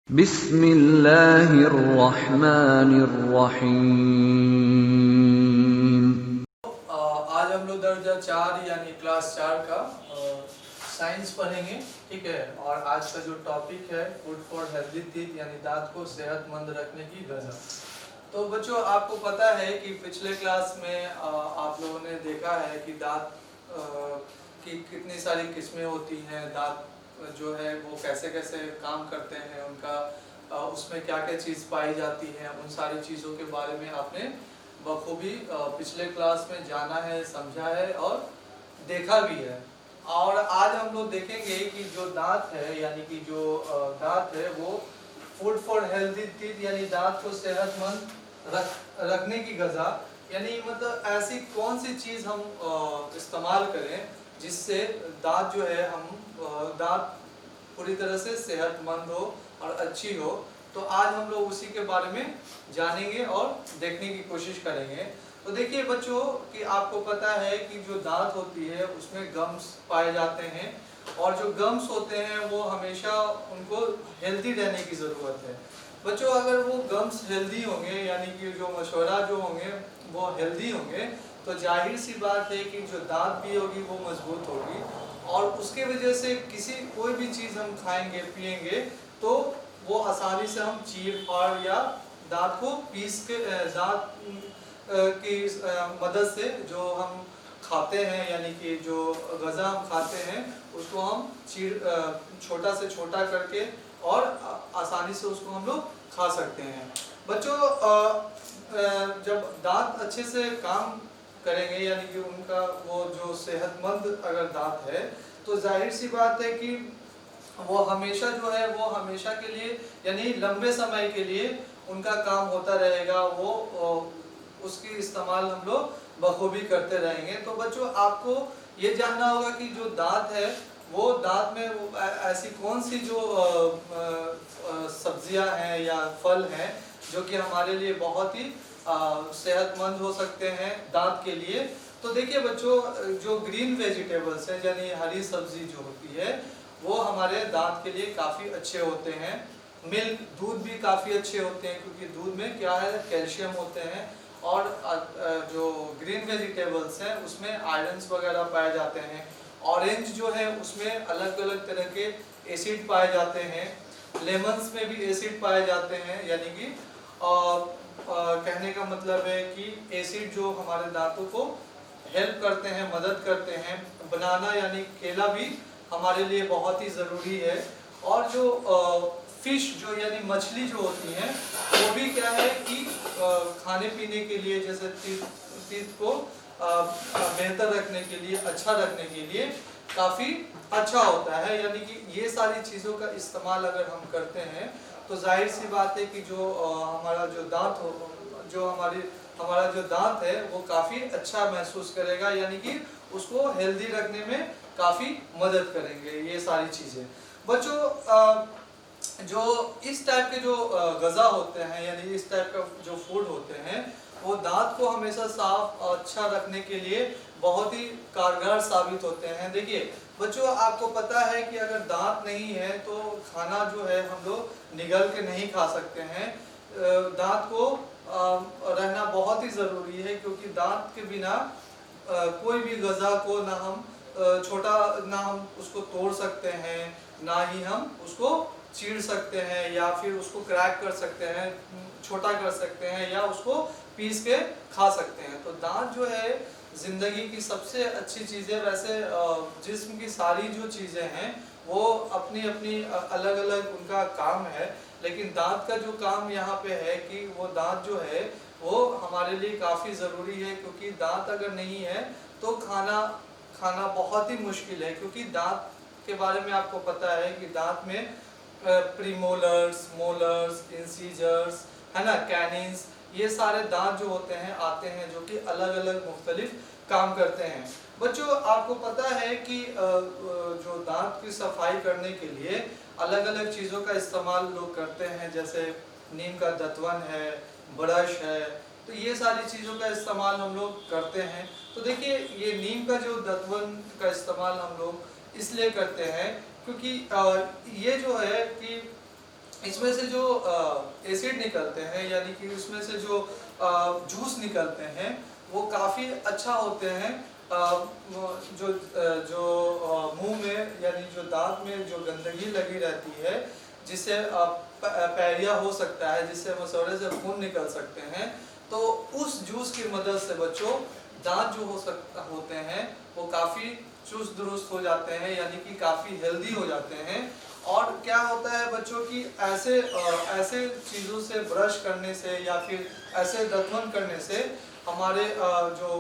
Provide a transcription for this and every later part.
बिस्मिल्लाहिर्रहमानिर्रहीम। आज हम लोग दर्जा 4 यानी क्लास 4 का साइंस पढ़ेंगे। ठीक है, और आज का जो टॉपिक है फूड फॉर हेल्दी टीथ यानी दांत को सेहतमंद रखने की गजा। तो बच्चों, आपको पता है कि पिछले क्लास में आप लोगों ने देखा है कि दांत की कितनी सारी किस्में होती हैं, दांत जो है वो कैसे कैसे काम करते हैं, उनका उसमें क्या क्या चीज़ पाई जाती है, उन सारी चीज़ों के बारे में आपने बखूबी पिछले क्लास में जाना है, समझा है और देखा भी है। और आज हम लोग देखेंगे कि जो दांत है यानी कि जो दांत है वो फूड फॉर हेल्दी टीथ यानी दांत को सेहतमंद रखने की गजा, यानी मतलब ऐसी कौन सी चीज़ हम इस्तेमाल करें जिससे दांत जो है दांत पूरी तरह से सेहतमंद हो और अच्छी हो। तो आज हम लोग उसी के बारे में जानेंगे और देखने की कोशिश करेंगे। तो देखिए बच्चों कि आपको पता है कि जो दांत होती है उसमें गम्स पाए जाते हैं, और जो गम्स होते हैं वो हमेशा उनको हेल्दी रहने की ज़रूरत है। बच्चों, अगर वो गम्स हेल्दी होंगे यानी कि जो मशवरा जो होंगे वो हेल्दी होंगे, तो जाहिर सी बात है कि जो दांत भी होगी वो मजबूत होगी, और उसके वजह से कोई भी चीज़ हम खाएंगे पिएंगे तो वो आसानी से हम चीर फाड़ या दांत को पीस के दांत की मदद से जो हम खाते हैं यानी कि जो गज़ा हम खाते हैं उसको हम छोटा से छोटा करके और आसानी से उसको हम लोग खा सकते हैं। बच्चों, जब दांत अच्छे से काम करेंगे यानी कि उनका वो जो सेहतमंद अगर दांत है तो जाहिर सी बात है कि वो हमेशा जो है वो हमेशा के लिए यानी लंबे समय के लिए उनका काम होता रहेगा, वो उसकी इस्तेमाल हम लोग बखूबी करते रहेंगे। तो बच्चों, आपको ये जानना होगा कि जो दांत है वो दांत में ऐसी कौन सी जो सब्जियां हैं या फल हैं जो कि हमारे लिए बहुत ही सेहतमंद हो सकते हैं दांत के लिए। तो देखिए बच्चों, जो ग्रीन वेजिटेबल्स है यानी हरी सब्जी जो होती है वो हमारे दांत के लिए काफ़ी अच्छे होते हैं। मिल्क दूध भी काफ़ी अच्छे होते हैं क्योंकि दूध में क्या है, कैल्शियम होते हैं, और जो ग्रीन वेजिटेबल्स हैं उसमें आयरन्स वगैरह पाए जाते हैं। ऑरेंज जो है उसमें अलग अलग तरह के एसिड पाए जाते हैं। लेमन्स में भी एसिड पाए जाते हैं, यानी कि कहने का मतलब है कि एसिड जो हमारे दांतों को हेल्प करते हैं, मदद करते हैं। बनाना यानी केला भी हमारे लिए बहुत ही ज़रूरी है। और जो फिश जो यानी मछली जो होती हैं वो भी क्या है कि खाने पीने के लिए जैसे तीत को बेहतर रखने के लिए, अच्छा रखने के लिए काफ़ी अच्छा होता है। यानी कि ये सारी चीज़ों का इस्तेमाल अगर हम करते हैं तो जाहिर सी बात है कि जो हमारा जो दांत हो जो हमारा जो दांत है वो काफ़ी अच्छा महसूस करेगा, यानी कि उसको हेल्दी रखने में काफ़ी मदद करेंगे ये सारी चीज़ें। बच्चों, जो इस टाइप के जो गज़ा होते हैं यानी इस टाइप का जो फूड होते हैं वो दांत को हमेशा साफ अच्छा रखने के लिए बहुत ही कारगर साबित होते हैं। देखिए बच्चों, आपको पता है कि अगर दांत नहीं है तो खाना जो है हम लोग निगल के नहीं खा सकते हैं। दांत को रहना बहुत ही ज़रूरी है क्योंकि दांत के बिना कोई भी गज़ा को ना हम उसको तोड़ सकते हैं, ना ही हम उसको चीर सकते हैं या फिर उसको क्रैक कर सकते हैं, छोटा कर सकते हैं या उसको पीस के खा सकते हैं। तो दांत जो है ज़िंदगी की सबसे अच्छी चीज़ है। वैसे जिस्म की सारी जो चीज़ें हैं वो अपनी अपनी अलग अलग उनका काम है, लेकिन दांत का जो काम यहाँ पे है कि वो दांत जो है वो हमारे लिए काफ़ी ज़रूरी है, क्योंकि दांत अगर नहीं है तो खाना बहुत ही मुश्किल है। क्योंकि दांत के बारे में आपको पता है कि दांत में प्रीमोलर्स, मोलर्स, इंसीजर्स है ना, कैनिन्स, ये सारे दांत जो होते हैं आते हैं जो कि अलग अलग मुख्तलिफ काम करते हैं। बच्चों, आपको पता है कि जो दांत की सफाई करने के लिए अलग अलग चीज़ों का इस्तेमाल लोग करते हैं, जैसे नीम का दतवन है, ब्रश है, तो ये सारी चीज़ों का इस्तेमाल हम लोग करते हैं। तो देखिए ये नीम का जो दतवन का इस्तेमाल हम लोग इसलिए करते हैं क्योंकि ये जो है कि इसमें से जो एसिड निकलते हैं, यानी कि इसमें से जो जूस निकलते हैं वो काफ़ी अच्छा होते हैं। जो मुंह में यानी जो दांत में जो गंदगी लगी रहती है, जिससे पैरिया हो सकता है, जिससे मसौड़े से खून निकल सकते हैं, तो उस जूस की मदद से बच्चों दांत जो होते हैं वो काफ़ी चुस्त दुरुस्त हो जाते हैं, यानी कि काफ़ी हेल्दी हो जाते हैं। और क्या होता है बच्चों की ऐसे चीज़ों से ब्रश करने से या फिर ऐसे दंतमंजन करने से हमारे जो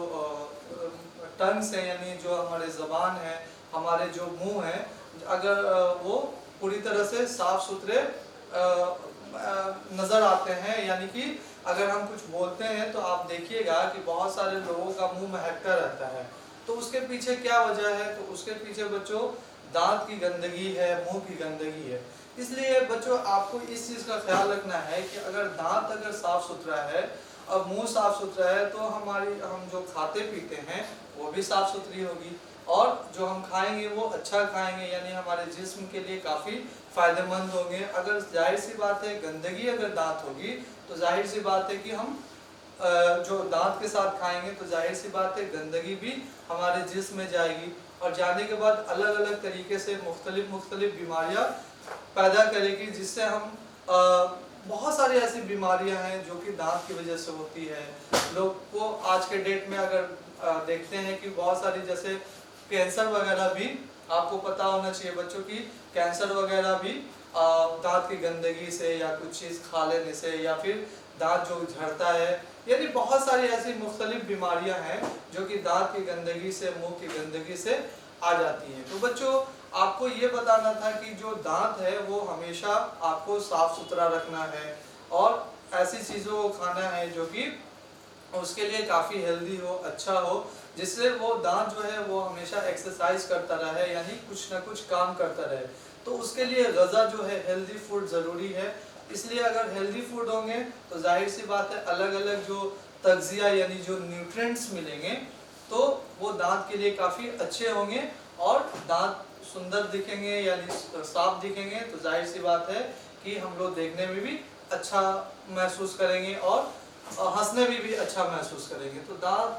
टंग से, यानी जो हमारे ज़बान है, हमारे जो मुंह है, अगर वो पूरी तरह से साफ सुथरे नज़र आते हैं, यानी कि अगर हम कुछ बोलते हैं तो आप देखिएगा कि बहुत सारे लोगों का मुंह महकता रहता है। तो उसके पीछे क्या वजह है? तो उसके पीछे बच्चों दांत की गंदगी है, मुंह की गंदगी है। इसलिए बच्चों आपको इस चीज़ का ख्याल रखना है कि अगर दांत अगर साफ सुथरा है और मुंह साफ सुथरा है, तो हम जो खाते पीते हैं वो भी साफ सुथरी होगी, और जो हम खाएंगे वो अच्छा खाएंगे, यानी हमारे जिस्म के लिए काफ़ी फायदेमंद होंगे। अगर जाहिर सी बात है गंदगी अगर दांत होगी तो जाहिर सी बात है कि हम जो दांत के साथ खाएंगे तो जाहिर सी बात है गंदगी भी हमारे जिस्म में जाएगी, और जाने के बाद अलग अलग तरीके से मुख्तलिफ बीमारियां पैदा करेगी, जिससे हम बहुत सारी ऐसी बीमारियां हैं जो कि दांत की वजह से होती है। लोग को आज के डेट में अगर देखते हैं कि बहुत सारी जैसे कैंसर वगैरह भी, आपको पता होना चाहिए बच्चों की कैंसर वगैरह भी दांत की गंदगी से या कुछ चीज़ खा लेने से, या फिर दांत जो झड़ता है, यानी बहुत सारी ऐसी मुख्तलिफ बीमारियां हैं जो कि दांत की गंदगी से, मुंह की गंदगी से आ जाती हैं। तो बच्चों आपको ये बताना था कि जो दांत है वो हमेशा आपको साफ सुथरा रखना है, और ऐसी चीज़ों को खाना है जो कि उसके लिए काफ़ी हेल्दी हो, अच्छा हो, जिससे वो दांत जो है वो हमेशा एक्सरसाइज करता रहे, यानी कुछ ना कुछ काम करता रहे। तो उसके लिए ग़िज़ा जो है, हेल्दी फूड ज़रूरी है। इसलिए अगर हेल्दी फूड होंगे तो जाहिर सी बात है अलग अलग जो तग़ज़िया यानी जो न्यूट्रिएंट्स मिलेंगे तो वो दांत के लिए काफ़ी अच्छे होंगे, और दांत सुंदर दिखेंगे यानी साफ दिखेंगे, तो जाहिर सी बात है कि हम लोग देखने में भी अच्छा महसूस करेंगे और हंसने में भी अच्छा महसूस करेंगे। तो दांत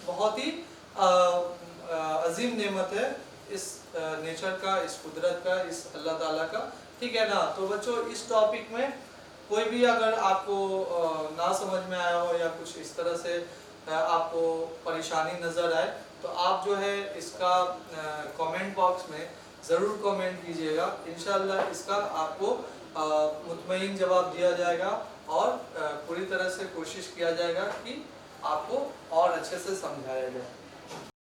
बहुत ही अजीम नेमत है इस नेचर का, इस कुदरत का, इस अल्लाह ताला का, ठीक है ना। तो बच्चों इस टॉपिक में कोई भी अगर आपको ना समझ में आया हो या कुछ इस तरह से आपको परेशानी नज़र आए तो आप जो है इसका कमेंट बॉक्स में ज़रूर कमेंट कीजिएगा। इंशाअल्लाह इसका आपको मुतमईन जवाब दिया जाएगा, और पूरी तरह से कोशिश किया जाएगा कि आपको और अच्छे से समझाया जाए।